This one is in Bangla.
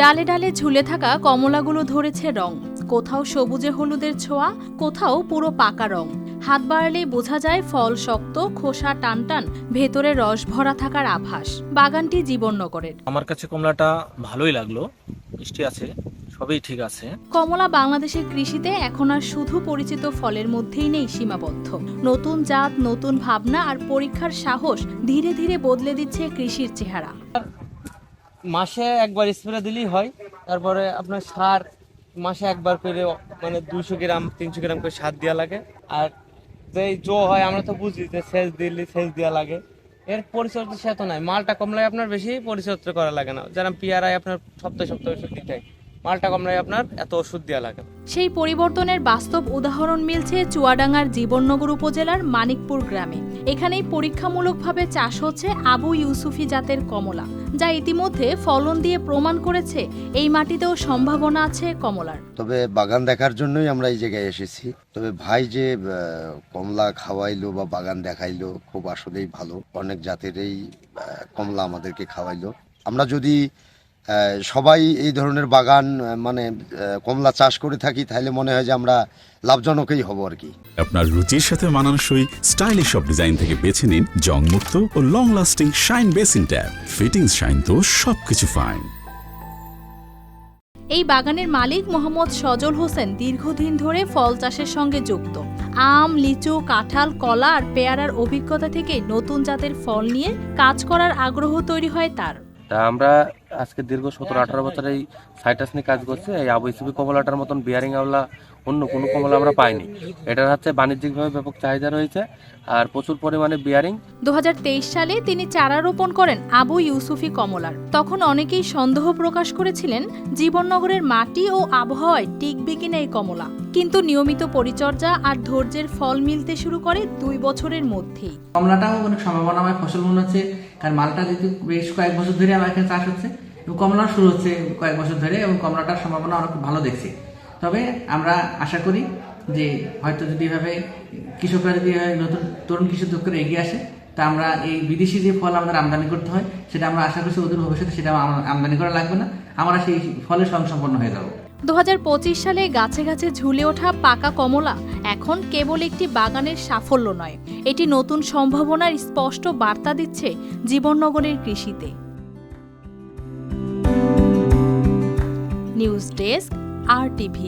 ডালে ডালে ঝুলে থাকা কমলাগুলো ধরেছে রং, কোথাও সবুজে হলুদের ছোঁয়া, কোথাও পুরো পাকা রং। হাত বাড়ালেই বোঝা যায় ফল শক্ত, খোসা টানটান, ভেতরে রস ভরা থাকার আভাস। বাগানটি জীবননগরের। আমার কাছে কমলাটা ভালোই লাগলো, মিষ্টি আছে, সবই ঠিক আছে। কমলা বাংলাদেশের কৃষিতে এখন আর শুধু পরিচিত ফলের মধ্যেই নেই সীমাবদ্ধ। নতুন জাত, নতুন ভাবনা আর পরীক্ষার সাহস ধীরে ধীরে বদলে দিচ্ছে কৃষির চেহারা। মাসে একবার স্প্রে দিলেই হয়, তারপরে আপনার সার মাসে একবার করে মানে 200 গ্রাম 300 গ্রাম করে সার দেওয়া লাগে। আর যেই হয় আমরা তো বুঝি যে সেচ দেওয়া লাগে। এর পরিচর্যা সে তো নাই। মালটা কমলায় আপনার বেশি পরিচর্যা করা লাগে না, যেরকম পেয়ারায় আপনার সপ্তাহে ওষুধ দিতে হয়, মালটা কমলায় আপনার এত ওষুধ দেওয়া লাগে না। সেই পরিবর্তনের বাস্তব উদাহরণ মিলছে চুয়াডাঙ্গার জীবননগর উপজেলার মানিকপুর গ্রামে। এখানেই পরীক্ষামূলকভাবে চাষ হচ্ছে আবু ইউসুফি জাতের কমলা, যা ইতিমধ্যে ফলন দিয়ে প্রমাণ করেছে এই মাটিতেও সম্ভাবনা আছে কমলার। তবে বাগান দেখার জন্যই আমরা এই জায়গায় এসেছি। তবে ভাই যে কমলা খাওয়াইলো বা বাগান দেখাইলো, খুব আসলেই ভালো। অনেক জাতের এই কমলা আমাদেরকে খাওয়াইলো। আমরা যদি সবাই এই ধরনের বাগান মানে কমলা চাষ করে থাকি, তাহলে মনে হয় যে আমরা লাভজনকই হব আর কি। আপনার রুচির সাথে মানানসই স্টাইলিশ সব ডিজাইন থেকে বেছে নিন জংমুক্ত ও long lasting shine basin tap. Fittings shine তো সবকিছু ফাইন। এই বাগানের মালিক মোহাম্মদ সজল হোসেন দীর্ঘদিন ধরে ফল চাষের সঙ্গে যুক্ত। আম, লিচু, কাঁঠাল, কলা আর পেয়ারার অভিজ্ঞতা থেকে নতুন জাতের ফল নিয়ে কাজ করার আগ্রহ তৈরি হয় তার। তা আমরা আজকে দীর্ঘ 17-18 বছর এই সাইটাস নিয়ে কাজ করছি। এই আবু ইউসুফি কমলাটার মতন বিয়ারিং আওলা অন্য কোনো কমলা আমরা পাইনি। এটার হচ্ছে বাণিজ্যিকভাবে ব্যাপক চাহিদা রয়েছে আর প্রচুর পরিমাণে বিয়ারিং। 2023 সালে তিনি চারা রোপণ করেন আবু ইউসুফি কমলার। তখন অনেকেই সন্দেহ প্রকাশ করেছিলেন জীবননগরের মাটি ও আবহাওয়ায় টিকবে কিনা এই কমলা। কিন্তু নিয়মিত পরিচর্যা আর ধৈর্যের ফল মিলতে শুরু করে 2 বছরের মধ্যেই। কমলাটাও অনেক সম্ভাবনাময় ফসল মনে হচ্ছে, কারণ মালটা যেহেতু বেশ কয়েক বছর ধরে আমার এখানে চাষ হচ্ছে এবং কমলা শুরু হচ্ছে কয়েক বছর ধরে, এবং কমলাটার সম্ভাবনা অনেক ভালো দেখছি। তবে আমরা আশা করি যে হয়তো যদি এভাবে কৃষকরা যদি নতুন তরুণ কৃষক করে এগিয়ে আসে, তা আমরা এই বিদেশি যে ফল আমাদের আমদানি করতে হয়, সেটা আমরা আশা করছি অদূর ভবিষ্যতে সেটা আমদানি করা লাগবে না, আমরা সেই ফলের স্বয়ংসম্পন্ন হয়ে যাব। 2025 সালে গাছে গাছে ঝুলে ওঠা পাকা কমলা এখন কেবল একটি বাগানের সাফল্য নয়, এটি নতুন সম্ভাবনার স্পষ্ট বার্তা দিচ্ছে জীবননগরের কৃষিতে। News desk, RTV।